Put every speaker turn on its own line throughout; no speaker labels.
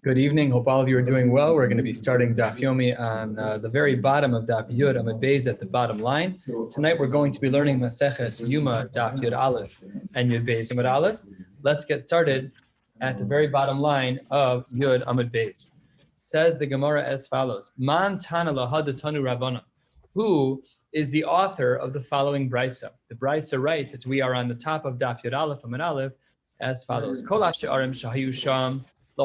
Good evening. Hope all of you are doing well. We're going to be starting Daf Yomi on the very bottom of Daf Yud Amud Beis at the bottom line. Tonight we're going to be learning Maseches Yoma Daf Yud Aleph and Yud Beis Amud Aleph. Let's get started at the very bottom line of Yud Amud Beis. Says the Gemara as follows: Man Tana Lahadatanu Rabbana. Who is the author of the following brisa? The brisa writes, as we are on the top of Daf Yud Aleph Amud Aleph, as follows: Kol ha'she'arim shahayu sham. The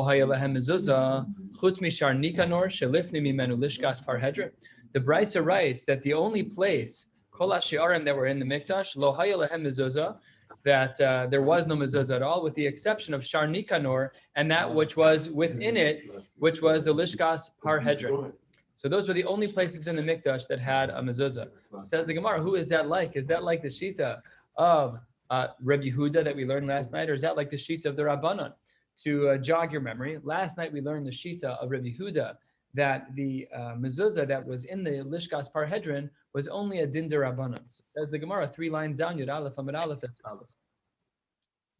Brisa writes that the only place, Kol HaShi'arim, that were in the Mikdash, Lo Haya Lehem Mezuzah, that there was no mezuzah at all, with the exception of Shar Nikanor, and that which was within it, which was the Lishkas Parhedron. So those were the only places in the Mikdash that had a mezuzah. Says the Gemara, who is that like? Is that like the Shita of Rabbi Yehuda that we learned last night, or is that like the Shita of the Rabbanan? To jog your memory, last night we learned the Shita of Rabbi Yehuda that the mezuzah that was in the Lishkas Parhedron was only a din d'Rabbanan. So as the Gemara, 3 lines down, Yud Aleph Amud Aleph, as follows: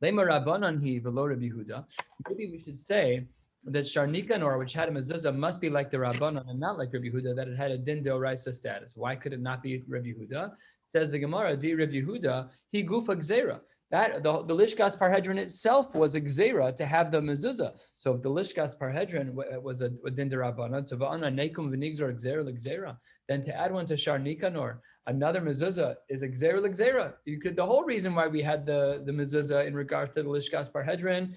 Lema Rabbanan hi v'lo Rabbi Yehuda. Maybe we should say that Shar Nikanor, which had a mezuzah, must be like the Rabbanan and not like Rabbi Yehuda, that it had a din d'Oraisa status. Why could it not be Rabbi Yehuda? Says the Gemara, di Rabbi Yehuda, he gufa gzeira. That the Lishkas Parhedron itself was a gzeira to have the mezuzah. So if the Lishkas Parhedron was a din d'Rabbanan, so va'ana nekum v'nigzor gzeira l'gzeira, then to add one to Shar Nikanor, another mezuzah is a gzeira l'gzeira. You could, the whole reason why we had the mezuzah in regards to the Lishkas Parhedron,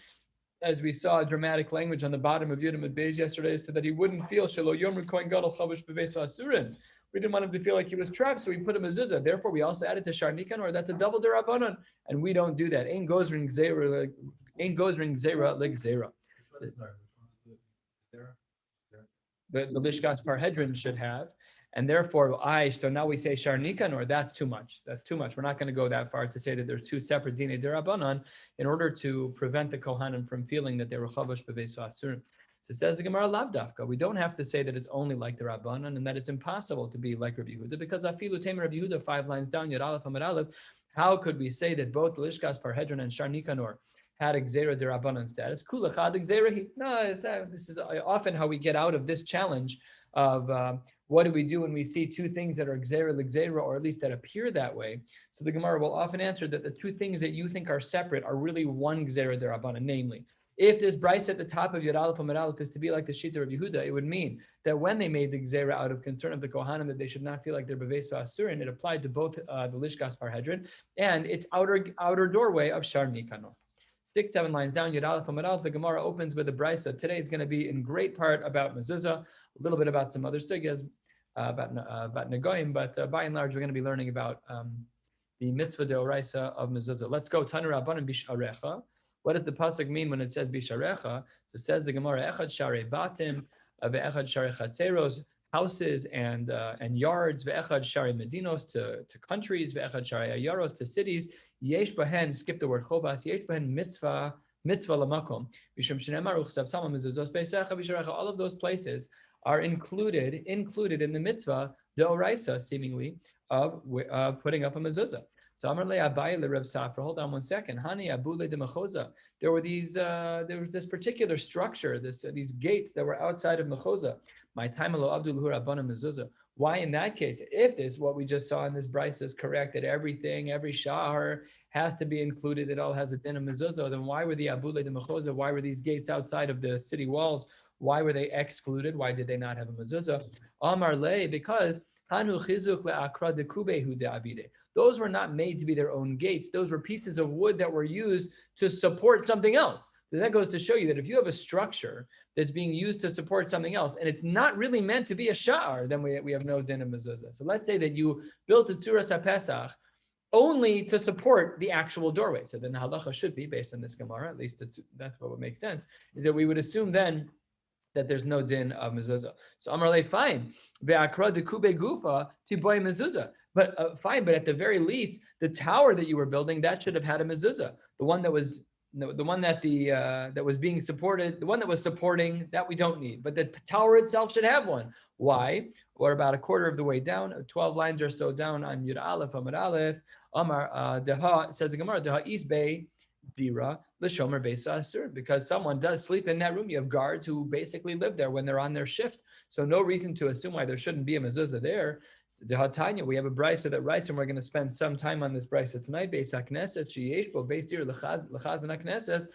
as we saw dramatic language on the bottom of Yud Amud Beis yesterday, so that he wouldn't feel shelo yomru kohen gadol chavush b'veiso asurin. We didn't want him to feel like he was trapped, so we put a mezuzah. Therefore, we also added to Shar Nikanor. That's a double d'Rabbanan, and we don't do that. Ain't goes ring zera, ain't goes ring zera like zera. The Lishkas Parhedron should have, and therefore so now we say Shar Nikanor. That's too much. That's too much. We're not going to go that far to say that there's 2 separate dinei d'Rabbanan in order to prevent the Kohanim from feeling that they were chavush b'veiso asurim. So it says the Gemara lav dafka. We don't have to say that it's only like the Rabbanan and that it's impossible to be like Rabbi Yehuda, because afilu temer Rabbi Yehuda, 5 lines down, Yud Aleph Amud Aleph. How could we say that both Lishkas Parhedron and Shar Nikanor had a gzeira d'Rabbanan status? Kula chad gzeirahi. No, this is often how we get out of this challenge of what do we do when we see 2 things that are gzeira l'gzeira, or at least that appear that way. So the Gemara will often answer that the 2 things that you think are separate are really one gzeira d'Rabbanan, namely, if this brisa at the top of Yud Aleph Amud Aleph is to be like the Shita of Yehuda, it would mean that when they made the Gzeira out of concern of the Kohanim that they should not feel like they're B'veiso Asurin, it applied to both the Lishkas Parhedron and its outer doorway of Shar Nikanor. 6, 7 lines down, Yud Aleph Amud Aleph, the Gemara opens with a brisa. Today is going to be in great part about mezuzah, a little bit about some other sigas, about Negoim, but by and large we're going to be learning about the mitzvah deoraisa of mezuzah. Let's go. Tanu Rabbanan Bisharecha. What does the pasuk mean when it says bisharecha? So it says the Gemara, echad sharei batim, ve'echad sharei chatzeros, houses and yards, ve'echad sharei medinos, to countries, ve'echad sharei ayaros, to cities. Yesh bahen, skip the word chobas, yesh bahen mitzvah lamakom. Mishum shenemar uchsavtam mezuzos beisecha bisharecha. All of those places are included in the mitzvah deoraisa, seemingly, of putting up a mezuzah. So Amar le Abaye le Reb Safra. Hold on one second. Hani abule de mechoza. There was this particular structure, these gates that were outside of mechoza. My time alo abdul rabbanan mezuzah. Why in that case, if this what we just saw in this brisa is correct, that everything, every shahar has to be included, it all has a din of mezuzah, then why were the abule de mechoza? Why were these gates outside of the city walls? Why were they excluded? Why did they not have a mezuzah? Amar le, because hanu chizuk le'akra de kubehu de avide. Those were not made to be their own gates. Those were pieces of wood that were used to support something else. So that goes to show you that if you have a structure that's being used to support something else, and it's not really meant to be a sha'ar, then we have no din of mezuzah. So let's say that you built a tzuras HaPesach only to support the actual doorway. So then the halacha should be, based on this Gemara, at least that's what would make sense, is that we would assume then that there's no din of mezuzah. So Amar le, fine. Ve'akra de kube gufa tiboy mezuzah. But fine, but at the very least, the tower that you were building, that should have had a mezuzah. The one that was being supported, the one that was supporting, that we don't need. But the tower itself should have one. Why? We're about a quarter of the way down, 12 lines or so down on Yud Aleph Amud Aleph. Amar deha, says the Gemara, deha isbei dira l'shomer beisa asur, because someone does sleep in that room. You have guards who basically live there when they're on their shift. So no reason to assume why there shouldn't be a mezuzah there. The Hatanya, we have a brisa that writes, and we're going to spend some time on this brisa tonight. Beis hakneset sheyesh bo beis dira l'chaz v'nakneses.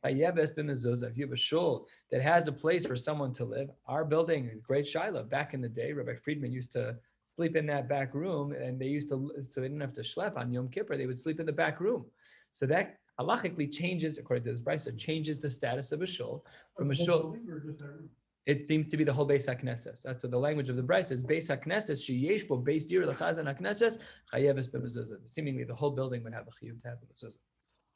If you have a shul that has a place for someone to live, our building is great Shiloh. Back in the day, Rabbi Friedman used to sleep in that back room, and they used to, so they didn't have to schlep on Yom Kippur. They would sleep in the back room. So that halachically changes, according to this brisa, changes the status of a shul from a shul. It seems to be the whole Beis HaKnesses. That's what the language of the brisa is. Beis HaKnesses sheyesh bo beis dir lechazan HaKnesses chayeves b'mezuzah. Seemingly, the whole building would have a chiyuv to have a mezuzah.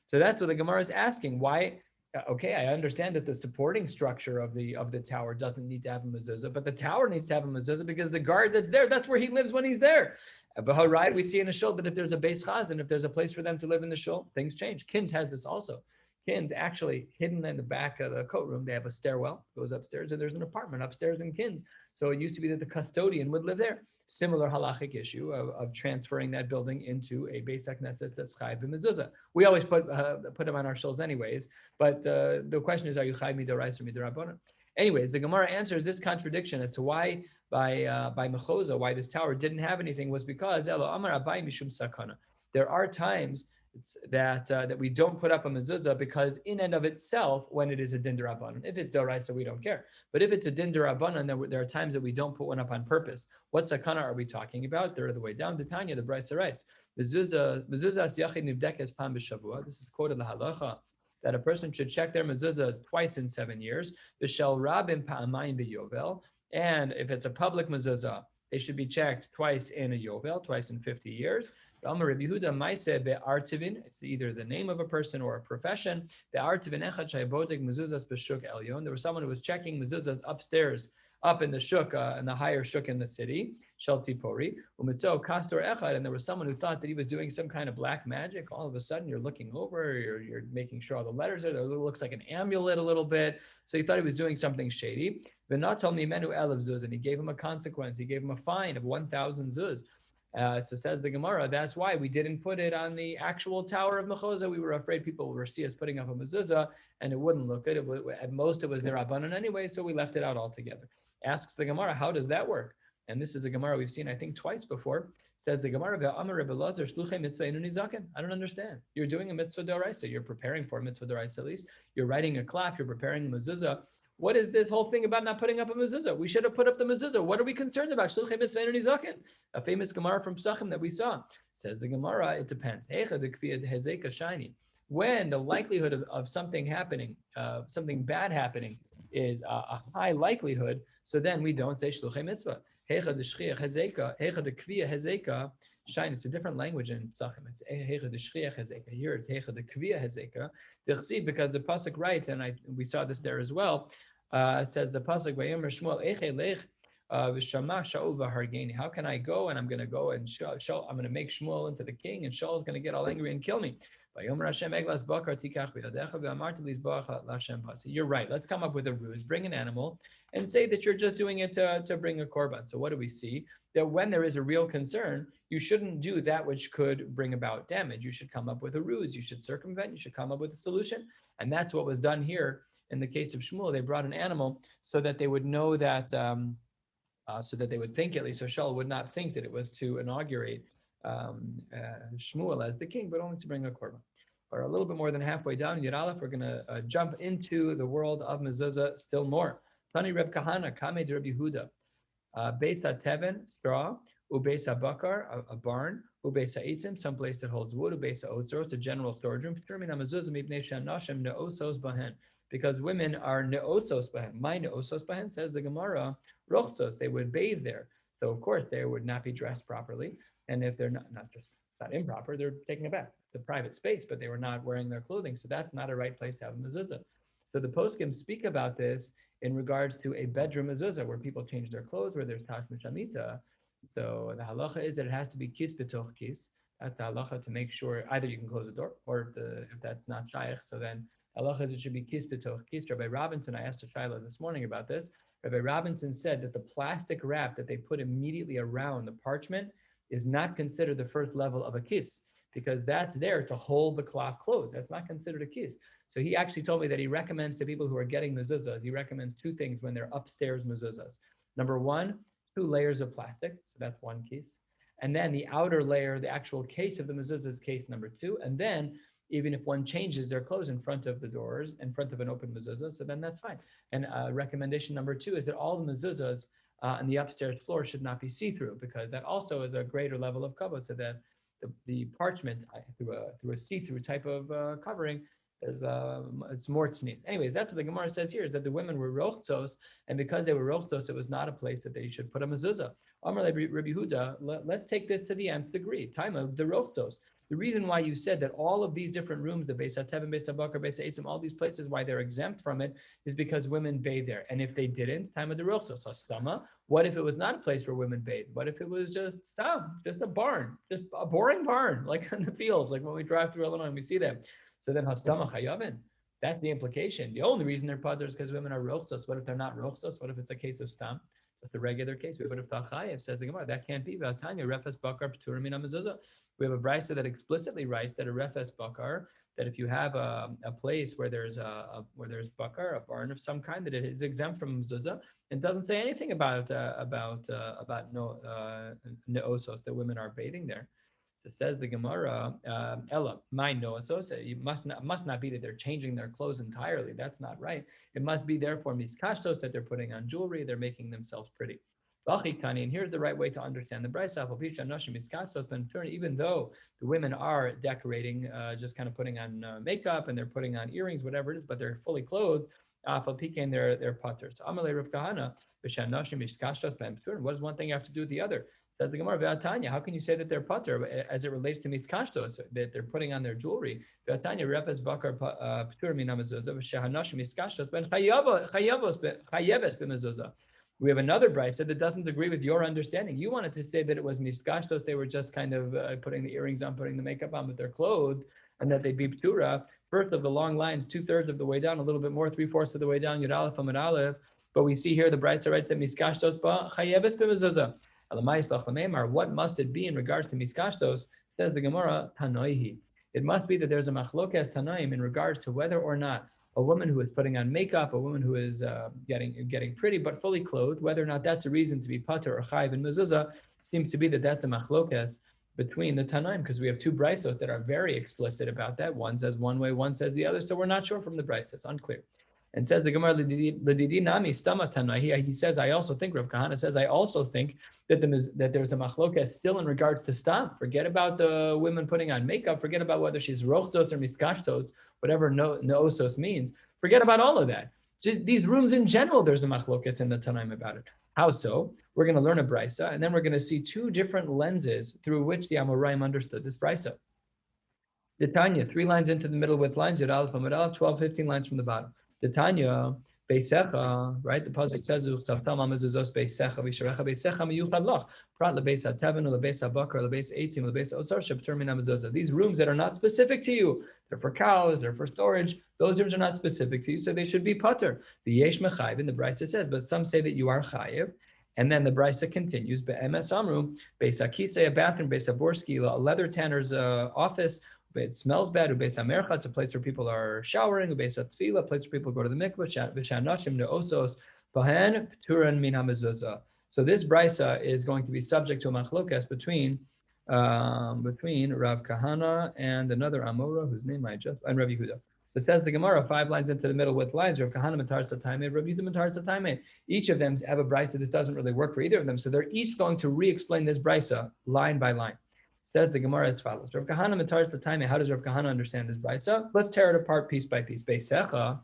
So that's what the Gemara is asking. Why? Okay, I understand that the supporting structure of the tower doesn't need to have a mezuzah, but the tower needs to have a mezuzah because the guard that's there, that's where he lives when he's there. But right, we see in a shul that if there's a beis chazan, if there's a place for them to live in the shul, things change. Kins has this also. Kins actually hidden in the back of the coat room. They have a stairwell, goes upstairs, and there's an apartment upstairs in Kins. So it used to be that the custodian would live there. Similar halachic issue of transferring that building into a Beis HaKnesses that's chayiv b'mezuzah. We always put them on our shuls anyways, but the question is, are you chayiv midorais or midorabanan? Anyways, the Gemara answers this contradiction as to why by Mechoza, why this tower didn't have anything was because Elo Amar Abai Mishum Sakana. There are times that we don't put up a mezuzah because in and of itself, when it is a din d'Rabbanan, if it's d'oraisa, we don't care. But if it's a din d'Rabbanan, there are times that we don't put one up on purpose. What sakana are we talking about? They're the way down. The Tanya, the Brisa writes, mezuzah yachid nivdekes pam b'shavua. This is quoted in the halacha that a person should check their mezuzahs twice in 7 years. V'shel rabim pa'amayim b'yovel. And if it's a public mezuzah, they should be checked twice in a yovel, twice in 50 years. It's either the name of a person or a profession. There was someone who was checking mezuzahs upstairs, up in the shuk, in the higher shuk in the city, and there was someone who thought that he was doing some kind of black magic. All of a sudden, you're looking over, you're making sure all the letters are there. It looks like an amulet a little bit. So he thought he was doing something shady. And he gave him a consequence. He gave him a fine of 1,000 zuz. So says the Gemara, that's why we didn't put it on the actual tower of Mechoza. We were afraid people would see us putting up a mezuzah and it wouldn't look good. At most, it was the Rabbanan anyway, so we left it out altogether. Asks the Gemara, how does that work? And this is a Gemara we've seen, I think, twice before. Says the Gemara, I don't understand. You're doing a mitzvah d'oraisa. You're preparing for a mitzvah d'oraisa at least. You're writing a klaf. You're preparing a mezuzah. What is this whole thing about not putting up a mezuzah? We should have put up the mezuzah. What are we concerned about? A famous Gemara from Psachim that we saw. Says the Gemara, it depends. When the likelihood of something happening, something bad happening, is a high likelihood, so then we don't say shluchei mitzvah. It's a different language in Psachim. It's here it's because the pasuk writes, and we saw this there as well. Says the pasuk, how can I go? And I'm going to go and I'm going to make Shmuel into the king, and Shaul is going to get all angry and kill me. You're right. Let's come up with a ruse. Bring an animal and say that you're just doing it to bring a korban. So what do we see? That when there is a real concern, you shouldn't do that which could bring about damage. You should come up with a ruse. You should circumvent. You should come up with a solution. And that's what was done here in the case of Shmuel. They brought an animal so that they would know that, so that they would think at least, so Shaul would not think that it was to inaugurate Shmuel as the king, but only to bring a korban. We're a little bit more than halfway down in Yud Aleph. We're going to jump into the world of mezuzah still more. Tani Reb Kahana, Kame de Reb Yehuda, Beis HaTeven, straw, Ubeis HaBakar, a barn, Ubeis HaEtzim, some place that holds wood, Ubeis HaOtzoros, a general storage room, because women are ne'otzos bahen. My ne'otzos bahen, says the Gemara, rochtzos, they would bathe there. So of course they would not be dressed properly. And if they're not improper, they're taking a bath. It's a private space, but they were not wearing their clothing. So that's not a right place to have a mezuzah. So the poskim speak about this in regards to a bedroom mezuzah where people change their clothes, where there's tash mishamita. So the halacha is that it has to be kis b'toch kis. That's the halacha to make sure either you can close the door, or if that's not shaykh, so then halacha is it should be kis b'toch kis. Rabbi Robinson, I asked a Shiloh this morning about this. Rabbi Robinson said that the plastic wrap that they put immediately around the parchment is not considered the first level of a kiss, because that's there to hold the cloth closed. That's not considered a kiss. So he actually told me that he recommends to people who are getting mezuzahs, he recommends two things when they're upstairs mezuzahs. Number one, 2 layers of plastic. So that's one case. And then the outer layer, the actual case of the mezuzah is case number 2. And then even if one changes their clothes in front of the doors, in front of an open mezuzah, so then that's fine. And recommendation number 2 is that all the mezuzahs on the upstairs floor should not be see-through, because that also is a greater level of kavod, so that the parchment through a see-through type of covering is it's more tznius. Anyways, that's what the Gemara says here, is that the women were rochtzos, and because they were rochtzos, it was not a place that they should put a mezuzah. Amar Rabbi Yehuda, let's take this to the nth degree. Time of the rochtzos. The reason why you said that all of these different rooms, the Beis HaTevin, Beis HaBakar, Beis HaEtzim, all these places, why they're exempt from it, is because women bathe there. And if they didn't, time of the rochtzos, hastama. What if it was not a place where women bathe? What if it was just a barn, just a boring barn, like in the fields, like when we drive through Illinois and we see that? So then hastama chayavin. That's the implication. The only reason they're pater is because women are rochsos. What if they're not rochsos? What if it's a case of stam? That's a regular case. We would have thought chayev, says the Gemara. That can't be. V'atanya refes bakar p'turim min hamezuzah. We have a brisa that explicitly writes that a refes bakar, that if you have a place where there's bakar, a barn of some kind, that it is exempt from mezuzah, and doesn't say anything about neosos, that women are bathing there. It says the Gemara, Ella, my noasos. It must not be that they're changing their clothes entirely. That's not right. It must be therefore miskashtos, that they're putting on jewelry, they're making themselves pretty. And here's the right way to understand the brayso. Even though the women are decorating, just kind of putting on makeup, and they're putting on earrings, whatever it is, but they're fully clothed, they're putter. So Amalei Rav Kahana, what does one thing have to do with the other? Says the Gemara, how can you say that they're putter as it relates to miskashtos, that they're putting on their jewelry? We have another brisa that doesn't agree with your understanding. You wanted to say that it was miskashtos, they were just kind of putting the earrings on, putting the makeup on, but they're clothed, and that they be ptura. First of the long lines, 2/3 of the way down, a little bit more, 3/4 of the way down, Yud Aleph Amud Aleph. But we see here the brisa writes that miskashtos ba chayeves b'mezuzah. What must it be in regards to miskashtos? Says the Gemara, tanoihi. It must be that there's a machlokes tanaim in regards to whether or not a woman who is putting on makeup, a woman who is getting pretty but fully clothed, whether or not that's a reason to be pater or chayiv in mezuzah. Seems to be that that's a machlokes between the tanaim, because we have two brisos that are very explicit about that. One says one way, one says the other. So we're not sure from the brisos, unclear. And says the Gemara, L'didi nami stama tanai. He says, I also think, Rav Kahana says, I also think that there's a machlokes still in regards to stam. Forget about the women putting on makeup. Forget about whether she's rochtos or miskashtos, whatever noosos means. Forget about all of that. Just these rooms in general, there's a machlokes in the Tanaim about it. How so? We're going to learn a brisa, and then we're going to see two different lenses through which the Amoraim understood this brisa. The Tanya, 3 lines into the middle with lines, Yud Aleph Amud Aleph, 12, 15 lines from the bottom. The Tanya, Beisecha, right? The pasuk says, "Uchsavtam amezuzos beisecha v'sharecha beisecha miyuchad lach prat lebeis hatevin lebeis habakar lebeis eitzim lebeis otzar sheptur min hamezuzah." These rooms that are not specific to you, they're for cows, they're for storage. Those rooms are not specific to you, so they should be pater. The yesh mechayiv, and the brisa says, but some say that you are chayiv. And then the brisa continues, be'emes amru beis hakisei, a bathroom, beis haborski, a leather tanner's office. It smells bad. Ubeis hamercha, it's a place where people are showering. Ubeis hatfila, a place where people go to the mikvah. V'shanashim neosos bahen p'turan min hamezuzah. So this brisa is going to be subject to a machlokas between Rav Kahana and another Amora whose name and Rabbi Yehuda. So it says the Gemara 5 lines into the middle with lines. Rav Kahana matar satayme, Rabbi Yehuda matar satayme. Each of them have a brisa. This doesn't really work for either of them. So they're each going to re-explain this brisa line by line. Says the Gemara as follows. Rav Kahana matar satayme. How does Rav Kahana understand this brisa? Let's tear it apart piece by piece. Beisecha.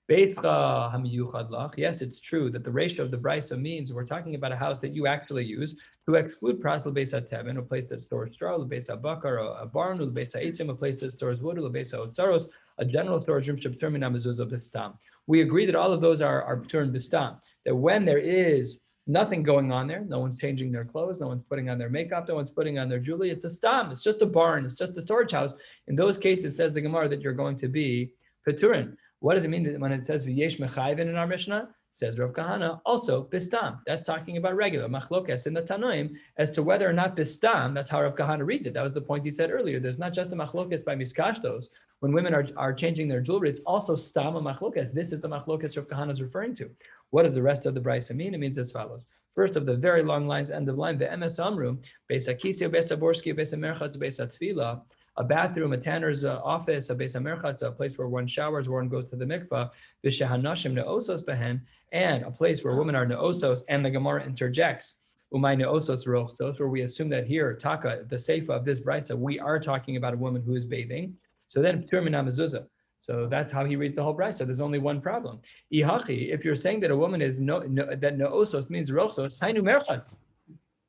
Beischa hamiyuchad lach. Yes, it's true that the ratio of the brisa means we're talking about a house that you actually use to exclude pras lebeis hatevin, a place that stores straw, lebeis habakar, a barn, lebeis haitzim, a place that stores wood, lebeis haotzaros, a general storage room, sheptur min hamezuzah b'stam. We agree that all of those are p'tur b'stam. That when there is nothing going on there, no one's changing their clothes, no one's putting on their makeup, no one's putting on their jewelry, it's a stam, it's just a barn, it's just a storage house. In those cases, says the Gemara, that you're going to be p'turin. What does it mean when it says v'yesh mechayvin in our Mishnah? Says Rav Kahana, also bistam. That's talking about regular machlokes in the Tanoim as to whether or not bistam. That's how Rav Kahana reads it. That was the point he said earlier. There's not just a machlokes by miskashtos when women are changing their jewelry. It's also stam a machlokes. This is the machlokes Rav Kahana is referring to. What does the rest of the brisa mean? It means as follows. First of the very long lines, end of line, ve'emes amru, beis hakisi, beis haborski, beis hamerchatz, beis hatfila, a bathroom, a tanner's office, a beis hamerchatz, a place where one showers, where one goes to the mikvah, v'shehanashim ne'osos behen, and a place where women are ne'osos, and the Gemara interjects, umay ne'osos rochsos, where we assume that here, taka, the seifa of this brisa, we are talking about a woman who is bathing. So then, p'tur min mezuzah. So that's how he reads the whole brisa. There's only one problem. Ihachi, if you're saying that a woman is that ne'osos means rochsos, hainu merchatz.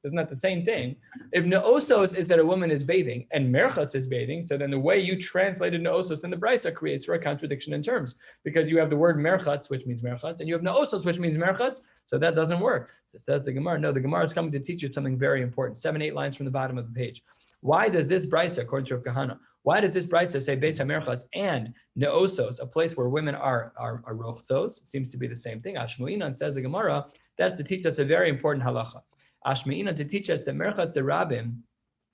Isn't that the same thing? If ne'osos is that a woman is bathing and merchatz is bathing, so then the way you translated ne'osos in the brisa creates for a contradiction in terms, because you have the word merchatz, which means merchatz, and you have ne'osos, which means merchatz, so that doesn't work. It says the Gemara. No, the Gemara is coming to teach you something very important. 7-8 lines from the bottom of the page. Why does this brisa, according to Rav Kahana, why does this brisa say beis hamerchatz and ne'osos, a place where women are rochtos? It seems to be the same thing. Ashmuinan, says the Gemara, that's to teach us a very important halacha. Ashmuinan, to teach us the merchatz the rabbim,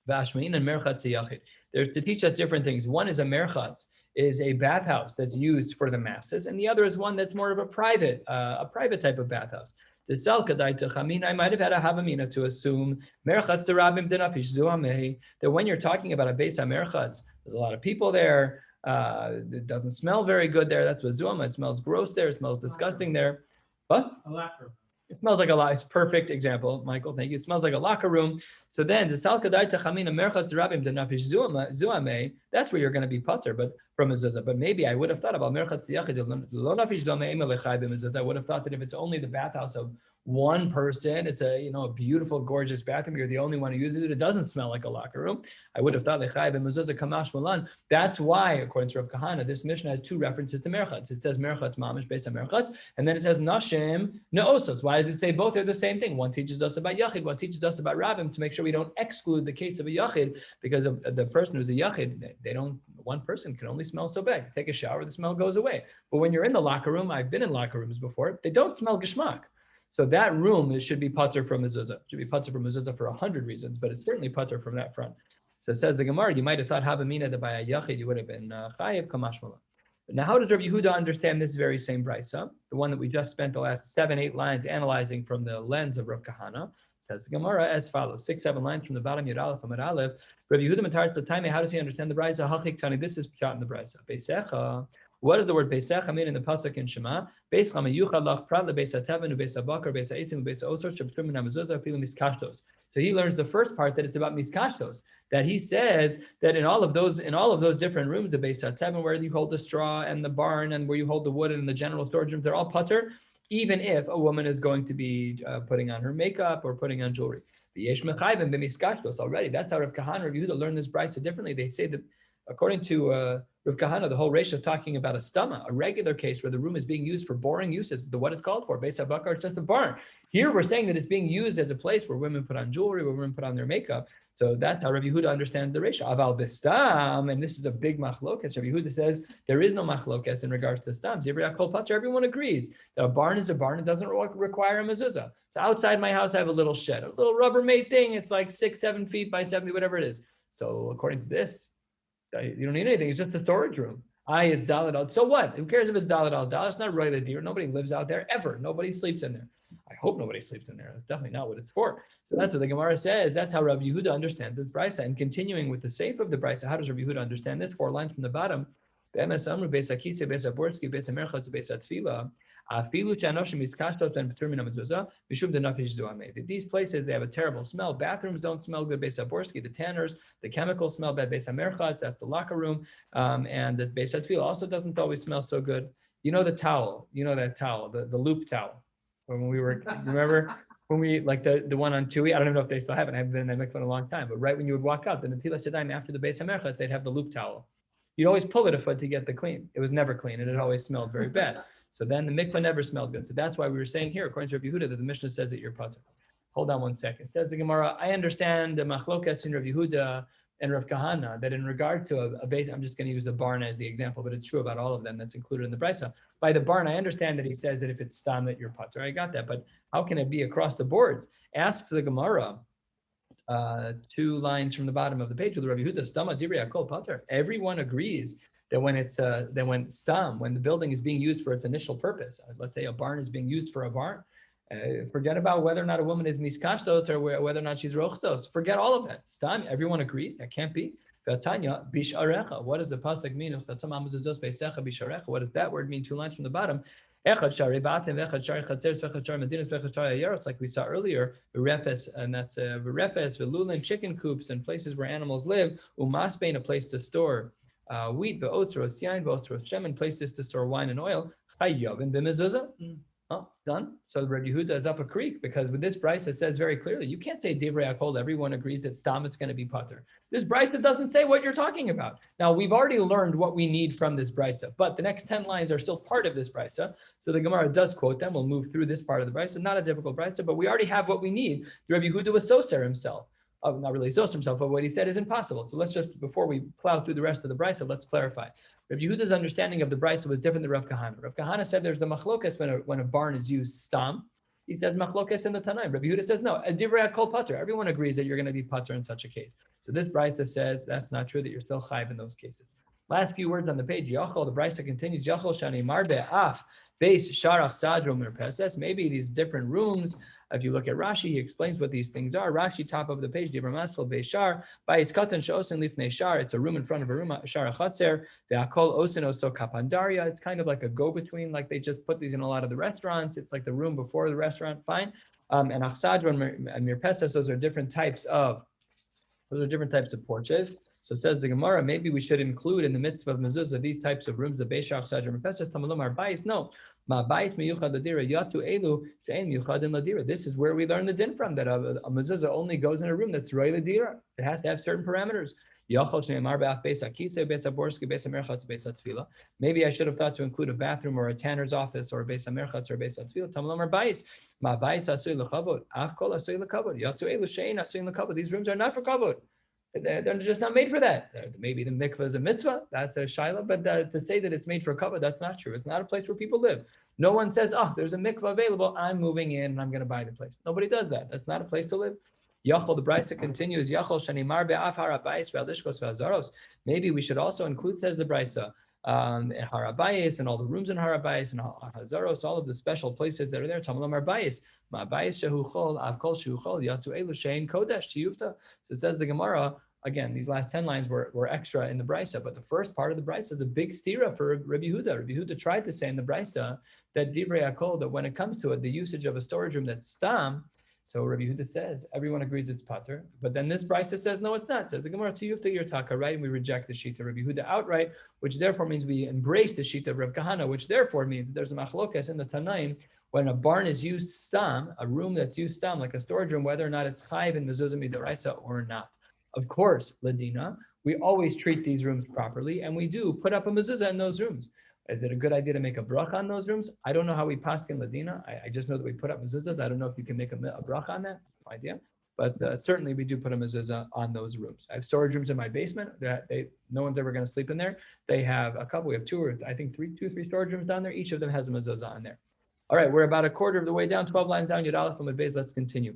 v'ashmuinan merchatz the yachid. They're to teach us different things. One is a merchatz, is a bathhouse that's used for the masses, and the other is one that's more of a private type of bathhouse. The Salkadai to Chamina, I might have had a Havamina to assume Merchatz to Rabim Denafish Zuamehi, that when you're talking about a Beis HaMerchatz, there's a lot of people there, it doesn't smell very good there. That's what Zuama, it smells gross there, it smells disgusting there. What? A locker room. It smells like a lot. It's a perfect example, Michael. Thank you. It smells like a locker room. So then, the Salkadai to Chamina Merchatz to Rabim Denafish Zuameh, that's where you're going to be putter, but from mezuzah. But maybe I would have thought about merchatz tiyachid lo nafish damei melechai b'mezuzah. I would have thought that if it's only the bathhouse of one person, it's a beautiful, gorgeous bathroom. You're the only one who uses it. It doesn't smell like a locker room. I would have thought lechai b'mezuzah kamash malan. That's why, according to Rav Kahana, this Mishnah has two references to merchatz. It says merchatz mamish beis hamerchatz, and then it says nashim ne'osos. Why does it say both are the same thing? One teaches us about yachid, one teaches us about rabbim, to make sure we don't exclude the case of a yachid, because of the person who's a yachid, one person can only smell so bad. You take a shower, the smell goes away. But when you're in the locker room, I've been in locker rooms before, they don't smell geschmack. So that room should be pater from mezuzah. It should be pater from mezuzah for 100 reasons, but it's certainly pater from that front. So it says the Gemara, you might have thought Havamina that by a yachid you would have been chayiv kamashmala. But now how does Rabbi Yehuda understand this very same brisa, the one that we just spent the last 7-8 lines analyzing from the lens of Rav Kahana? Says the Gemara as follows, 6-7 lines from the bottom, Yud Aleph, Amud Aleph. Rabbi Yehuda Matar Taime, how does he understand the brisa? Hachik Tani, this is shot in the brisa. Beisecha. What does the word Beisecha mean in the pasuk in Shema? Beisecha meyuchad lach prat lebeis hateven ubeis habakar ubeis ha'etzim ubeis ha'osor sheb'tum min hamezuzah afilu miskashtos. So he learns the first part that it's about miskashtos. That he says that in all of those different rooms, the beis hateven where you hold the straw and the barn and where you hold the wood and the general storage rooms, they're all pater, even if a woman is going to be putting on her makeup or putting on jewelry. Already, that's how Rav Kahana and Rav Yehuda learn this brisa differently. They say that according to Rav Kahana, the whole Reish is talking about a stama, a regular case where the room is being used for boring uses, what it's called for, Beis HaBakar, it's just a barn. Here we're saying that it's being used as a place where women put on jewelry, where women put on their makeup. So that's how Rabbi Yehuda understands the Reish. Aval b'stam, and this is a big machlokas. Rabbi Yehuda says there is no machlokas in regards to stam. Divrei HaKol Pater, everyone agrees that a barn is a barn. It doesn't require a mezuzah. So outside my house, I have a little shed, a little Rubbermaid thing. It's like 6-7 feet by 70, whatever it is. So according to this, you don't need anything. It's just a storage room. It's Dalet al. So what? Who cares if it's Dalet al Dalet? It's not really deer. Nobody lives out there ever. Nobody sleeps in there. I hope nobody sleeps in there. That's definitely not what it's for. So that's what the Gemara says. That's how Rabbi Yehuda understands this brisa. And continuing with the seif of the brisa, how does Rabbi Yehuda understand this? 4 lines from the bottom. These places, they have a terrible smell. Bathrooms don't smell good. Beis Haborski, the tanners, the chemicals smell bad. Beis HaMerchatz, that's the locker room. And the Beis Hatfila also doesn't always smell so good. You know the towel, that towel, the loop towel. When we were, remember when we, like the one on Tui, I don't even know if they still have it. I haven't been in that mikvah in a long time. But right when you would walk out, the Netilas Yadayim after the Beis HaMerchatz, they'd have the loop towel. You'd always pull it a foot to get the clean. It was never clean, and it always smelled very bad. So then the mikvah never smelled good. So that's why we were saying here, according to Rabbi Yehuda, that the Mishnah says that you're patur. Hold on one second. Says the Gemara, I understand the machlokas in Rabbi Yehuda and Rav Kahana that in regard to a base, I'm just going to use the barn as the example, but it's true about all of them that's included in the brisa. By the barn, I understand that he says that if it's stam that you're pater. I got that, but how can it be across the boards? Ask the Gemara. 2 lines from the bottom of the page with Rabbi Huda, Stama Divrei Hakol Pater. Everyone agrees that when it's when the building is being used for its initial purpose, let's say a barn is being used for a barn, forget about whether or not a woman is miskashtos or whether or not she's rochzos. Forget all of that. Stam, everyone agrees that can't be. V'atanya bisharecha. What does the pasuk mean? What does that word mean? 2 lines from the bottom. It's like we saw earlier, Verefes, and that's Verefes, Velulin, chicken coops, and places where animals live. Umasbein, a place to store wheat, Ve'otz, Yain, Ve'otz, Shem, places to store wine and oil. Hayovin b'mezuzah. Oh, done. So Rabbi Yehuda is up a creek because with this brisa it says very clearly, you can't say Divrei Hakol, everyone agrees that stam it's going to be pater. This brisa doesn't say what you're talking about. Now we've already learned what we need from this brisa, but the next 10 lines are still part of this brisa. So the Gemara does quote them. We'll move through this part of the brisa. Not a difficult brisa, but we already have what we need. Rabbi Yehuda was soser himself. Not really soser himself, but what he said is impossible. So let's just, before we plow through the rest of the brisa, let's clarify. Rabbi Yehuda's understanding of the brisa was different than Rav Kahana. Rav Kahana said there's the machlokas when a barn is used stam. He says machlokas in the Tanaim. Rabbi Yehuda says no, a divrei kol pater. Everyone agrees that you're going to be pater in such a case. So this brisa says that's not true, that you're still chayv in those cases. Last few words on the page. Yachol, the brisa continues. Yachol shani marbe af beis sharach sadro merpeses. Maybe these different rooms. If you look at Rashi, he explains what these things are. Rashi, top of the page, Dibra Maschel Beishar, Bayis Katan Shosen Lifnei Shar. It's a room in front of a room, Shar Chatzer, Ve'akol Osen Oso Kapandaria. It's kind of like a go-between, like they just put these in a lot of the restaurants. It's like the room before the restaurant, fine. And Achsadra and Mirpesas, those are different types of porches. So says the Gemara, maybe we should include in the mitzvah of mezuzah these types of rooms, the Beishar, Achsadra, Mirpesas, Tamalom, Arbais. No. This is where we learn the din from, that a mezuzah only goes in a room that's roy ladira. It has to have certain parameters. Maybe I should have thought to include a bathroom or a tanner's office or a beis hamerchatz or a beis hatzvila. These rooms are not for kavod. They're just not made for that. Maybe the mikvah is a mitzvah, that's a shaila, but to say that it's made for kavod, that's not true. It's not a place where people live. No one says, oh, there's a mikvah available, I'm moving in and I'm going to buy the place. Nobody does that. That's not a place to live. Yachol, the brisa continues, Yachol shanimar be'af harabayis ve'alishkos ve'azaros. Maybe we should also include, says the brisa, harabayis and all the rooms in harabayis and hazaros, all of the special places that are there. Tamalam harbayis, ma'bayis shehu chol, avkol shehu chol, yatsu elu shein kodesh tiyufta. So it says the Gemara. Again, these last 10 lines were extra in the brisa, but the first part of the brisa is a big stira for Rabbi Yehuda. Rabbi Yehuda tried to say in the brisa that divrei hakol, that when it comes to it, the usage of a storage room that's stam. So Rabbi Yehuda says everyone agrees it's pater, but then this brisa says no, it's not. It says the Gemara tiyufta yirtaka, right? And we reject the shita of Rabbi Yehuda outright, which therefore means we embrace the shita of Rav Kahana, which therefore means there's a machlokas in the Tanaim when a barn is used stam, a room that's used stam like a storage room, whether or not it's chayv in mezuzah midoraisa or not. Of course, Ladina, we always treat these rooms properly, and we do put up a mezuzah in those rooms. Is it a good idea to make a bracha on those rooms? I don't know how we paskin Ladina. I just know that we put up mezuzahs. I don't know if you can make a bracha on that. No idea. But certainly we do put a mezuzah on those rooms. I have storage rooms in my basement that no one's ever going to sleep in there. They have a couple. We have two or three storage rooms down there. Each of them has a mezuzah on there. All right, we're about a quarter of the way down, 12 lines down. Yud Aleph from Beis. Let's continue.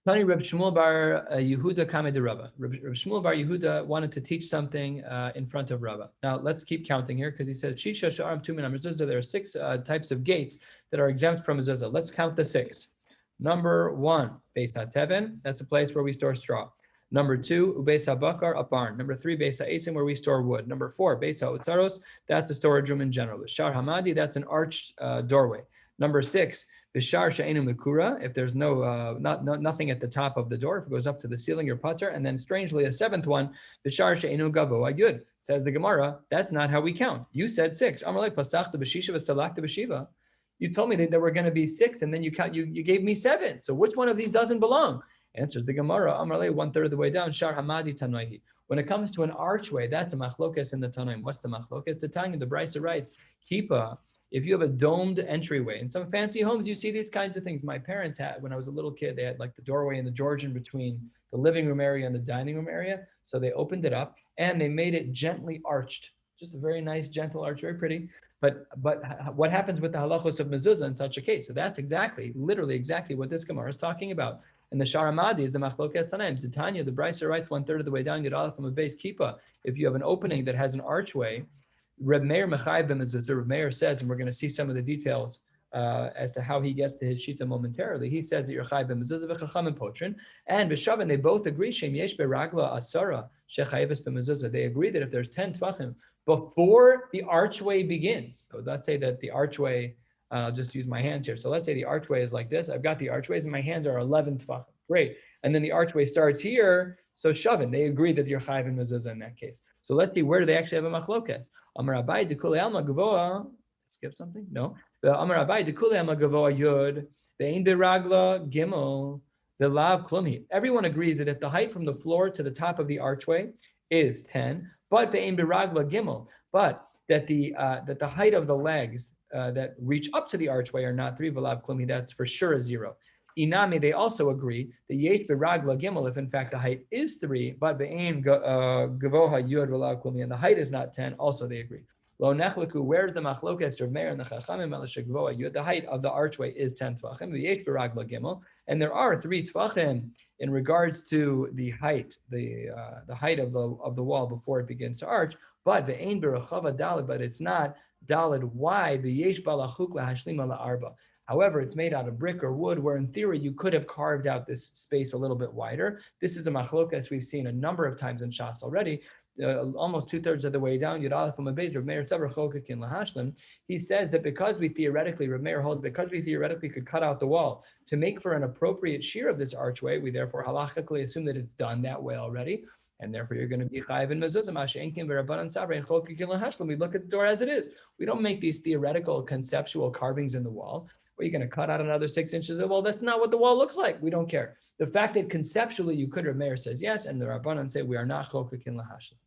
Tani Reb Shmuel bar Yehuda Kamei Rabba. Reb Shmuel bar Yehuda wanted to teach something in front of Rabba. Now let's keep counting here because he says Shisha Sha'arim Tumin Mezuzah. There are 6 types of gates that are exempt from mezuzah. Let's count the 6. Number 1, Beis HaTeven. That's a place where we store straw. Number 2, Ubeis HaBakar, a barn. Number 3, Beis HaEitzim, where we store wood. Number 4, Beis HaOtzaros. That's a storage room in general. Shar Hamadi, that's an arched doorway. Number 6, Bishar She'enu Mikura, if there's nothing at the top of the door, if it goes up to the ceiling, you're pater. And then strangely, a 7th one, Bishar She'enu Gavoa Yud. Says the Gemara, that's not how we count. You said 6. Amalei Pasachta B'Shisha V'Salachta B'Shiva. You told me that there were going to be 6, and then you gave me 7. So which one of these doesn't belong? Answers the Gemara, Amalei, 1/3 of the way down, Shar Hamadi Tanaihi. When it comes to an archway, that's a machlokas in the Tanaim. What's the machlokas? The Tanya, the Brisa writes, Kipa If you have a domed entryway, in some fancy homes, you see these kinds of things. My parents had, when I was a little kid, they had like the doorway and the Georgian between the living room area and the dining room area. So they opened it up and they made it gently arched, just a very nice, gentle arch, very pretty. But what happens with the halachos of mezuzah in such a case? So that's literally exactly what this Gemara is talking about. And the Sharamadi is the Machlokes Tanaim. The Tanya, the Brisa writes 1/3 of the way down, Yud Aleph from a base kippah. If you have an opening that has an archway, Reb Meir Mechayev b'mezuzah. Reb Meir says, and we're going to see some of the details as to how he gets to his shita momentarily. He says that you're chayev b'mezuzah v'chacham and potrin, and b'shavin they both agree shem yesh beragla asara shechayeves b'mezuzah. They agree that if there's 10 tvachim before the archway begins. So let's say that the archway. I'll just use my hands here. So let's say the archway is like this. I've got the archways and my hands are 11 tvachim. Great. And then the archway starts here. So shavin, they agree that you're chayev and mezuzah in that case. So let's see, where do they actually have a machlokes? Amar Abai dekule alma gavoa. Skip something? No. The Amar Abai dekule alma gavoa yud. Ve'in beragla gimel. Ve'lav klumi. Everyone agrees that if the height from the floor to the top of the archway is 10, but ve'in beragla gimel, but that the height of the legs that reach up to the archway are not 3, ve'lav klumi, that's for sure a 0. Inami, they also agree that yesh beragla gimel, if in fact the height is 3, but ve'ein gavoha yud v'lav klumi, and the height is not 10, also they agree. Lo nechleku, where's the machlokes of Meir and the chachamim el shegavoha yud? The height of the archway is 10 tvachim, yesh beragla gimel, and there are 3 tvachim in regards to the height, the height of the wall before it begins to arch. But ve'ein berachava dalid, but it's not dalid wide. V'yesh balachuk lahashlima la'arba. However, it's made out of brick or wood, where in theory you could have carved out this space a little bit wider. This is a machlokas we've seen a number of times in Shas already. Almost 2/3 of the way down, Yud Aleph from a base, Reb Meir Tzavar Chokakin Lahashlim. He says that because we theoretically, Reb Meir holds, because we theoretically could cut out the wall to make for an appropriate shiur of this archway, we therefore halachically assume that it's done that way already. And therefore, you're going to be chayiv in mezuzah. Masha'enkin v'rabbanan sabra and chokakin lahashlim. We look at the door as it is. We don't make these theoretical, conceptual carvings in the wall. Are you going to cut out another 6 inches of the wall? That's not what the wall looks like. We don't care. The fact that conceptually you could, Reb Meir says yes, and the Rabbanan say we are not chokakin lahashlim.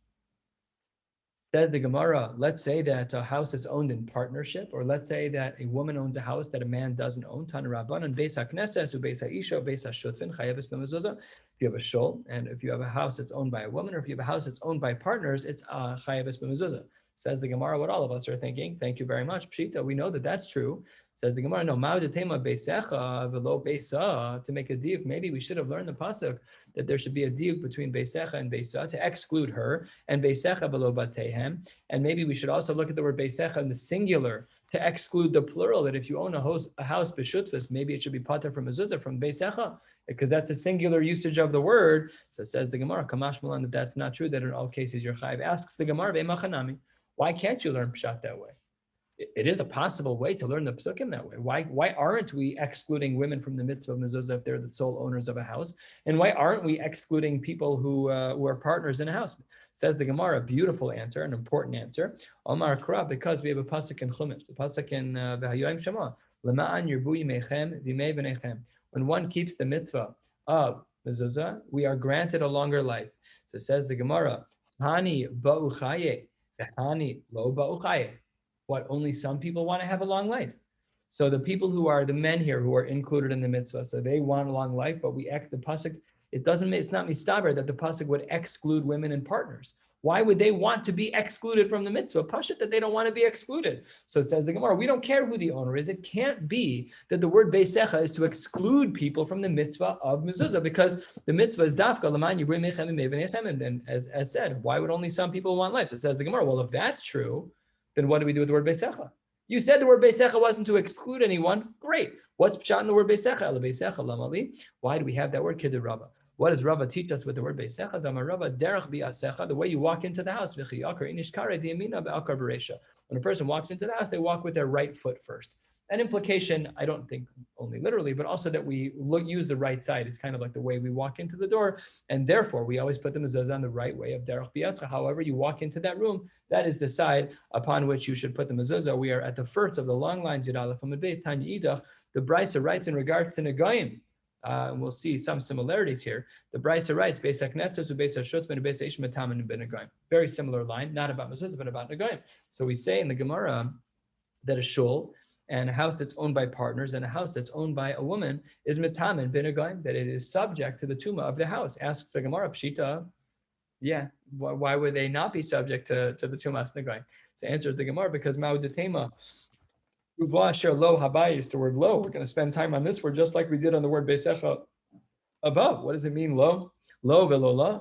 Says the Gemara, let's say that a house is owned in partnership, or let's say that a woman owns a house that a man doesn't own. Tana Rabbanan, Beis HaKnesses, Beis HaIsha, Beis HaShutfin, Chayeves b'mezuzah. If you have a shul, and if you have a house that's owned by a woman, or if you have a house that's owned by partners, it's Chayeves b'mezuzah. Says the Gemara, what all of us are thinking. Thank you very much, Pshita. We know that that's true. Says the Gemara, no, ma'udetema beisecha v'lo beisa, to make a diuk. Maybe we should have learned the pasuk that there should be a diuk between beisecha and beisa to exclude her, and beisecha v'lo batehem. And maybe we should also look at the word beisecha in the singular to exclude the plural, that if you own a house b'shutfus, maybe it should be pater from mezuzah from beisecha, because that's a singular usage of the word. So it says the Gemara, kamash malan, that that's not true, that in all cases you're chayiv. Asks the Gemara, ve'machanami, why can't you learn pshat that way? It is a possible way to learn the psukim that way. Why aren't we excluding women from the mitzvah of mezuzah if they're the sole owners of a house? And why aren't we excluding people who are partners in a house? Says the Gemara, a beautiful answer, an important answer. Omar Kra, because we have a pasuk in Chumash, the pasuk in V'hayoim Shema, Lema'an yirbu yimechem v'imei v'nechem. When one keeps the mitzvah of mezuzah, we are granted a longer life. So says the Gemara, Hani ba'u chaye, v'hani lo ba'u chaye. What, only some people want to have a long life? So the people who are the men here who are included in the mitzvah, so they want a long life, but the pasuk, it's not mistaber that the pasuk would exclude women and partners. Why would they want to be excluded from the mitzvah? Pashat that they don't want to be excluded. So it says the Gemara, we don't care who the owner is. It can't be that the word beisecha is to exclude people from the mitzvah of mezuzah, because the mitzvah is dafka l'man yibrim mechem v'mechem, and then as said, why would only some people want life? So it says the Gemara, well, if that's true, then what do we do with the word beisecha? You said the word beisecha wasn't to exclude anyone. Great. What's pshat in the word beisecha? El beisecha lamali. Why do we have that word kiddur Rava? What does Rava teach us with the word beisecha? Dama Rava derech bi'asecha, the way you walk into the house. V'chiyakar inishkare di'amina be'akar b'reisha. When a person walks into the house, they walk with their right foot first. An implication, I don't think only literally, but also that we use the right side. It's kind of like the way we walk into the door, and therefore we always put the mezuzah on the right way of derech bi'asecha. However you walk into that room, that is the side upon which you should put the mezuzah. We are at the first of the long lines, Yud Aleph from the Beit Tanya Idach. The Brisa writes in regards to Nagayim, and we'll see some similarities here. The Brisa writes, Beis HaKnesses, Beis HaShutfin, Beis HaIsh Mataman, and Ben Nagayim. Very similar line, not about mezuzah, but about Nagayim. So we say in the Gemara, that a shul and a house that's owned by partners and a house that's owned by a woman is mitamen bin agayim, that it is subject to the tuma of the house. Asks the Gemara, Pshita, yeah, why would they not be subject to the tumas nagayim? So answers the Gemara, because ma'udetema, uva asher lo habayis, the word lo, we're going to spend time on this word just like we did on the word beisecha above. What does it mean, lo? Lo velo la.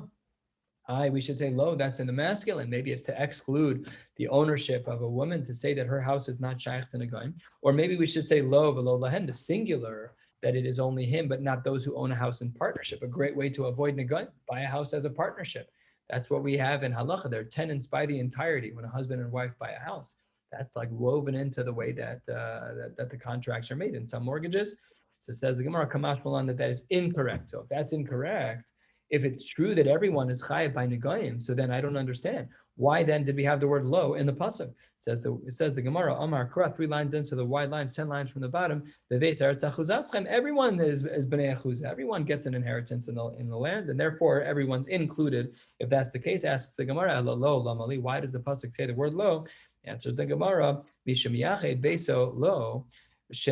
We should say lo, that's in the masculine. Maybe it's to exclude the ownership of a woman, to say that her house is not shaykh to Nagaim. Or maybe we should say lo velo lahen, the singular, that it is only him, but not those who own a house in partnership. A great way to avoid Nagaim, buy a house as a partnership. That's what we have in halacha. They're tenants by the entirety. When a husband and wife buy a house, that's like woven into the way that that the contracts are made. In some mortgages, so it says the Gemara Kamash Malan that is incorrect. So if that's incorrect, if it's true that everyone is chayav by negayim, so then I don't understand why then did we have the word lo in the pasuk? It says the Gemara Amar Kra, 3 lines into the wide lines, 10 lines from the bottom. Everyone is bnei achuzah. Everyone gets an inheritance in the land, and therefore everyone's included. If that's the case, asks the Gemara, lo lamali. Why does the pasuk say the word lo? Answers the Gemara, Mishum yached beso lo. It's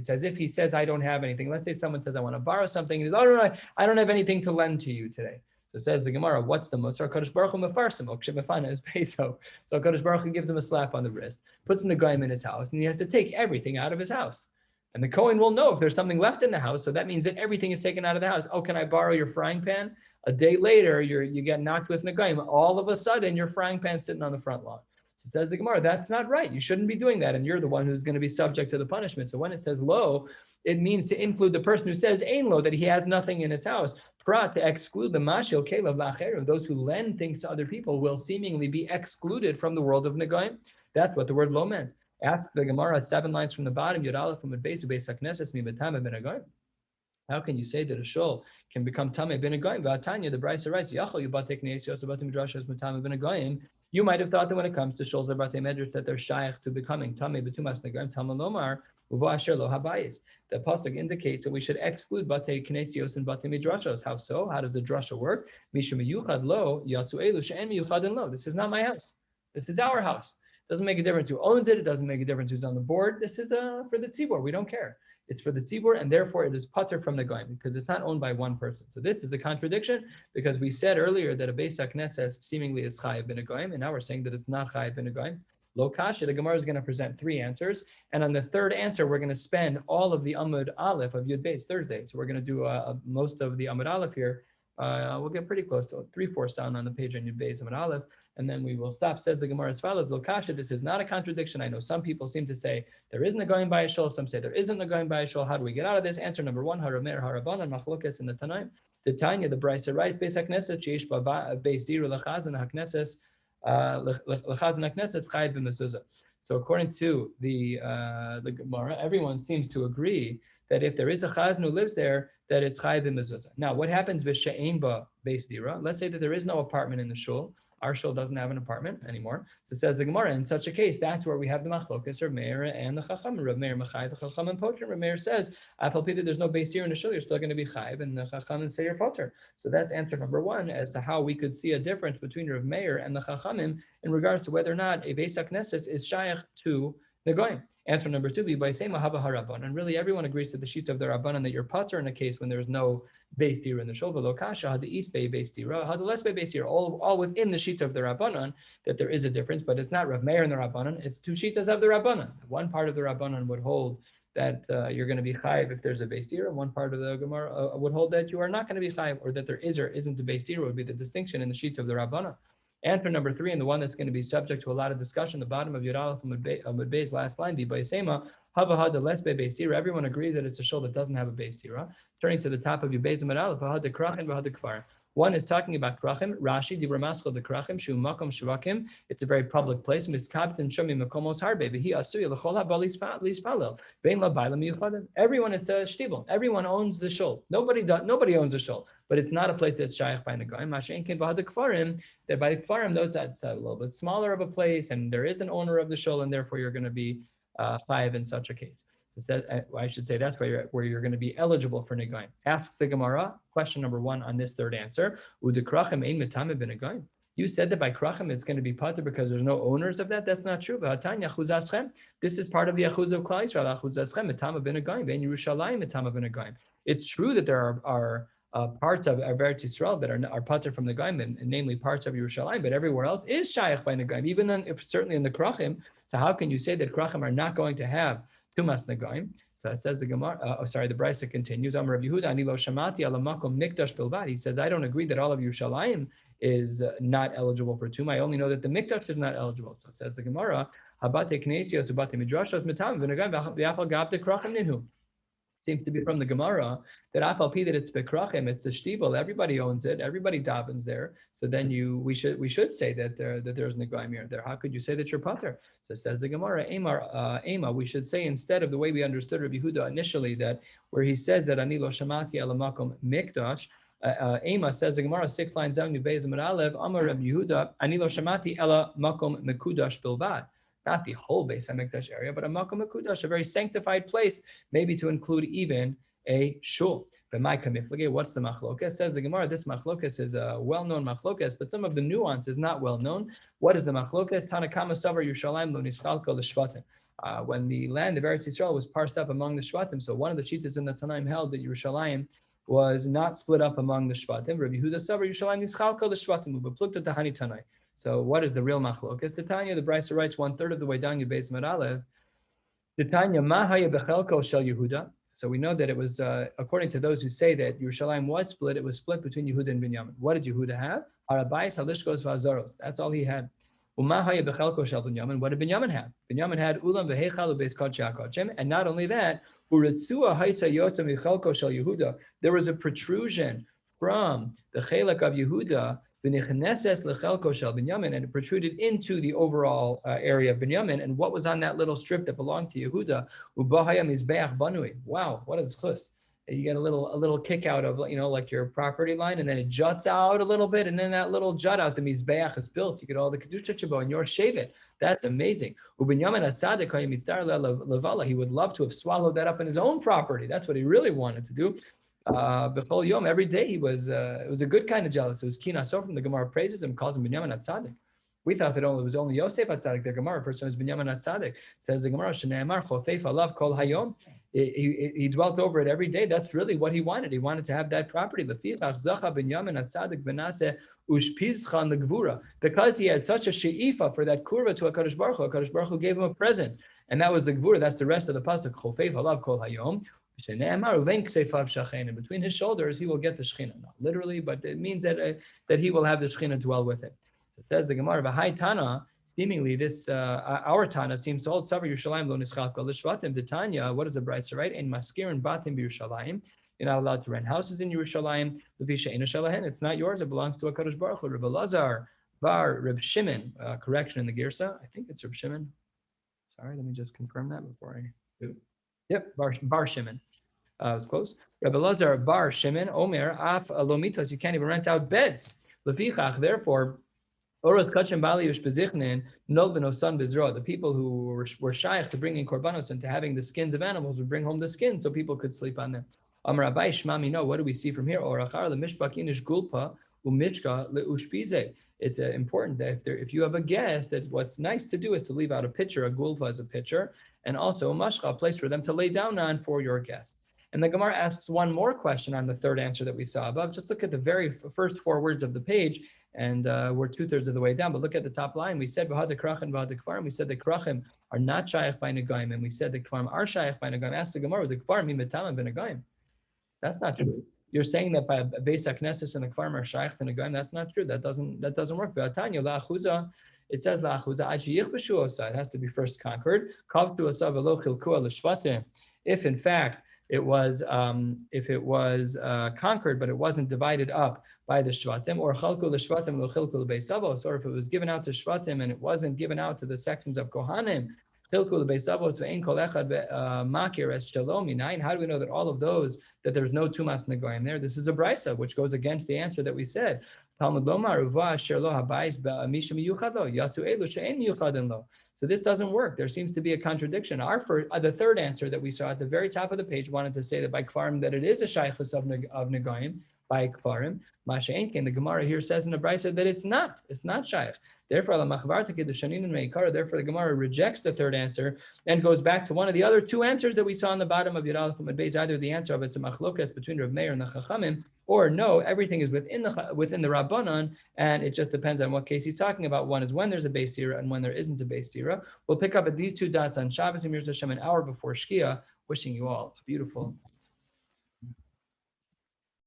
as if he says, I don't have anything. Let's say someone says, I want to borrow something. He says, oh, no, I don't have anything to lend to you today. So says the Gemara, what's the Musar? Kadosh Baruch Hu mefarsim, ukshemefana is peso. So Kadosh Baruch Hu gives him a slap on the wrist, puts in a guy in his house, and he has to take everything out of his house. And the Kohen will know if there's something left in the house. So that means that everything is taken out of the house. Oh, can I borrow your frying pan? A day later, you get knocked with Nagayim. All of a sudden, your frying pan's sitting on the front lawn. So says the Gemara, that's not right. You shouldn't be doing that. And you're the one who's going to be subject to the punishment. So when it says lo, it means to include the person who says ein lo, that he has nothing in his house. Pra, to exclude the mashil kelav lacherim, those who lend things to other people will seemingly be excluded from the world of Nagayim. That's what the word lo meant. Ask the Gemara 7 lines from the bottom, Yud Aleph from Beis to Beis HaKnesses mi betame ben Nagayim. How can you say that a shul can become tamei ben Nagayim? V'atanya, the Brisa writes, Yachol yubatei knesios ubatei midrashos betame ben Nagayim. You might have thought that when it comes to shuls or batei medrash that they're shaykh to becoming tamei betumas Nagayim. Talmud lomar uvo asher lo habayis. The pasuk indicates that we should exclude batei knesios and batei midrashos. How so? How does the drasha work? Mishum miyuchad lo yatsu elu she'en miyuchad lo. This is not my house. This is our house. It doesn't make a difference who owns it. It doesn't make a difference who's on the board. This is for the tzibur. We don't care. It's for the tzibur, and therefore it is pater from the goyim because it's not owned by one person. So this is the contradiction, because we said earlier that a Beis HaKnesses seemingly is chayav ben goyim, and now we're saying that it's not chayav ben goyim. Lo kasha, the Gemara is going to present 3 answers, and on the third answer, we're going to spend all of the Amud Aleph of Yud Beis Thursday. So we're going to do most of the Amud Aleph here. We'll get pretty close to 3/4 down on the page on Yud Beis Amud Aleph, and then we will stop. Says the Gemara as follows: Lo kasha, this is not a contradiction. I know some people seem to say there isn't a going by a shul. Some say there isn't a going by a shul. How do we get out of this? Answer number 1: Haramer Harabanan Machlokas in the Tanaim. The Tanya, the Brisa writes, Beis HaKnesses Sheish Beis Diru Lachaz and HaKnesses Lachaz and HaKnesses Chayav b'mezuzah. So according to the Gemara, everyone seems to agree that if there is a chazan who lives there, that it's chayav b'mezuzah. Now, what happens with she'ein ba beis dira? Let's say that there is no apartment in the shul. Our shul doesn't have an apartment anymore. So it says the Gemara, in such a case, that's where we have the machlokas, Rav Meir and the Chacham. Rav Meir Machayev, the Chacham and Poter. Rav Meir says, Afal there's no base here in the shul, you're still going to be chayav, and the Chacham say you're Poter. So that's answer number 1 as to how we could see a difference between Rav Meir and the Chachamim in regards to whether or not a Beis HaKnesses is shaykh to the goyim. Answer number 2, and really everyone agrees to the sheet of the Rabbanan that you're pater in a case when there's no base dira in the shul. V'lo kasha had the east bay base dira, had the less bay base dira, all within the sheet of the Rabbanan, that there is a difference, but it's not Rav Meir and the Rabbanan, it's 2 sheetas of the Rabbanan. One part of the Rabbanan would hold that you're going to be chayiv if there's a base dira, and one part of the Gemara would hold that you are not going to be chayiv, or that there is or isn't a base dira would be the distinction in the sheet of the Rabbanan. Answer number 3, and the one that's going to be subject to a lot of discussion, the bottom of Yud Aleph Amud Beis, last line, the Baisema, Hava Hada Less Be Beis Tira. Everyone agrees that it's a shul that doesn't have a Beis Tira. Turning to the top of Yud Beis Amud Aleph, Hada Krachim, Hada Kfarim. One is talking about Krachim. Rashi, Dibra Maskal the Krachim, Shu Makom Shvakim. It's a very public place. Mitzkabtin Shami Makomos Harbe. Vehi Asuya L'chol Haba Lispalel. Vein La Bailam Yuchadim. Everyone at the Shtibel. Everyone owns the shul. Nobody owns the shul, but it's not a place that's shaykh by Nagayim. Mashenkin V'Hada Kfarim. That by the Kfarim, that's a little bit smaller of a place, and there is an owner of the shul, and therefore you're going to be chayav in such a case. I should say that's where you're going to be eligible for Nagayim. Ask the Gemara, question number 1 on this third answer. Udekrachim ein metame b'Nagayim. You said that by krachim it's going to be pater because there's no owners of that. That's not true. This is part of the achuz of Klal Yisrael. Metama ben Agayim, ben Yerushalayim metama ben Agayim. It's true that there are parts of Eretz Yisrael that are pater from the Goyim, and namely parts of Yerushalayim, but everywhere else is shayach by Nagayim, even then, if certainly in the krachim. So how can you say that krachim are not going to have tumas Nagayim? So it says the Gemara. The Brisa continues. Amar Rabbi Yehuda, ani lo shamati ala makom mikdash bilvad. He says, I don't agree that all of Yerushalayim is not eligible for tuma. I only know that the mikdash is not eligible. So it says the Gemara, habate knesios ubate midrashos metam v'nagayim v'afal gabte krachim ninhu. Seems to be from the Gemara that afal pi that it's bekrachim, it's a shtibel. Everybody owns it. Everybody davens there. So then we should say that there's nagayim there. How could you say that you're pater? So it says the Gemara, Ema. We should say instead of the way we understood Rabbi Yehuda initially, that where he says that ani lo shamati ela makom mikdash. Ema says the Gemara 6 lines down. Yubeiz Alev Amar Rabbi Yehuda ani lo shamati ela makom mekudash bilvad. Not the whole Beis HaMikdash area, but a Makom HaKudash, a very sanctified place, maybe to include even a shul. But my kamiflage, what's the machlokas? Says the Gemara, this machlokas is a well-known machlokas, but some of the nuance is not well-known. What is the machlokas? Tanakama Savar Yerushalayim lo nischalko l'shvatim. When the land of Eretz Yisrael was parsed up among the shvatim, so one of the shitas in the Tanaim held that Yerushalayim was not split up among the shvatim. Rabbi Yehuda Savar Yerushalayim nischalko l'shvatim, ubeplukta tahani Tanai. So what is the real machlokas? Tanya, the Brisa writes 1/3 of the way down Yubeiz Alev. Tanya mahaya bechelko shel Yehuda. So we know that it was according to those who say that Yerushalayim was split. It was split between Yehuda and Binyamin. What did Yehuda have? Harabais halishkos v'azaros. That's all he had. Umahaya bechelko shel Binyamin. What did Binyamin have? Binyamin had ulam v'heichal ubeis kodshei hakodshem. And not only that, uritzua haisa yotza michelko shel Yehuda. There was a protrusion from the chelak of Yehuda, and it protruded into the overall area of Binyamin. And what was on that little strip that belonged to Yehuda? Wow, what is chus? You get a little kick out of, like your property line, and then it juts out a little bit, and then that little jut out, the mizbeach is built. You get all the kedusha chabo, and yours shave it. That's amazing. He would love to have swallowed that up in his own property. That's what he really wanted to do. B'chol Yom, every day it was a good kind of jealous. It was kina. So from the Gemara praises him, calls him Binyamin Atzadik. We thought that it was only Yosef Atzadik. The Gemara person is Binyamin Atzadik. Says the Gemara, Shneimar Chofeif Alav Kol Hayom. He dwelt over it every day. That's really what he wanted. He wanted to have that property. Lefichach Zacha Binyamin Atzadik Benase Ushpizcha Negvura. Because he had such a she'ifa for that kurva to HaKadosh Baruch Hu. HaKadosh Baruch Hu gave him a present, and that was the gvura. That's the rest of the pasuk. Chofeif Alav Kol Hayom. And between his shoulders, he will get the Shekhinah. Not literally, but it means that he will have the Shekhinah dwell with him. So it says the Gemara, V'hai Tana, seemingly this, our Tana seems to hold Savar Yerushalayim lo nischalko l'shvatim. The Tanya, what is the Brisa, right? In Maskirin Batim b'Yerushalayim. You're not allowed to rent houses in Yerushalayim. It's not yours, it belongs to HaKadosh Baruch Hu. Rabbi Lazar, Bar, Reb Shimon, correction in the Girsa. I think it's Reb Shimon. Sorry, let me just confirm that before I do. Yep, Bar Shimon. It's close. Rabbi Lazar Bar Shimon Omer Af Lomitos. You can't even rent out beds. Lefichach. Therefore, Oros Kachem Bali Ushbezichnin Nol Benosan Bezro. The people who were shaykh to bring in korbanos and to having the skins of animals would bring home the skins so people could sleep on them. Amar Abai Shmami. No. What do we see from here? Orachar leMishpak Inish Gulpa uMichka leUshpize. It's important that if you have a guest, that what's nice to do is to leave out a pitcher. A gulfa is a pitcher, and also a mashcha, a place for them to lay down on for your guests. And the Gemara asks one more question on the third answer that we saw above. Just look at the very first 4 words of the page, and we're 2/3 of the way down. But look at the top line. We said v'had krachim v'had kfarim. We said the krachim are not shaykh by negaim, and we said the kfarim are shaykh by negaim. Ask the Gemara, the kfarim mimetamim b'negaim. That's not true. You're saying that by Beis HaKnesses and the kfarim are shaykh to negaim. That's not true. That doesn't work. V'atanya la'achuza. It says la'achuza. It has to be first conquered. If in fact it was conquered, but it wasn't divided up by the shvatim, or chalku l'shvatim lo chilku l'beisavos, or if it was given out to shvatim and it wasn't given out to the sections of kohanim, chilku l'beisavos ve'ein kol echad makir es shalom minayin. How do we know that all of those, that there's no tumas negoyim there? This is a brisa which goes against the answer that we said. Talmud lomar uva asher lo habayis ba'misha miyuchad lo yatzu elu she'ein miyuchadin lo. So this doesn't work. There seems to be a contradiction. The third answer that we saw at the very top of the page wanted to say that by kfarim that it is a shaychus of negaim, by Kfarim. Masha Enkin, the Gemara here says in the Brisa that it's not shaykh. Therefore, the Gemara rejects the third answer and goes back to one of the other two answers that we saw on the bottom of Yud Aleph Amud Beis, either the answer of it's a machloket between Rav Meir and the Chachamim, or no, everything is within the Rabbanon, and it just depends on what case he's talking about. One is when there's a Beis Sira and when there isn't a Beis Sira. We'll pick up at these two dots on Shabbos and Mirza Hashem an hour before Shkia. Wishing you all a beautiful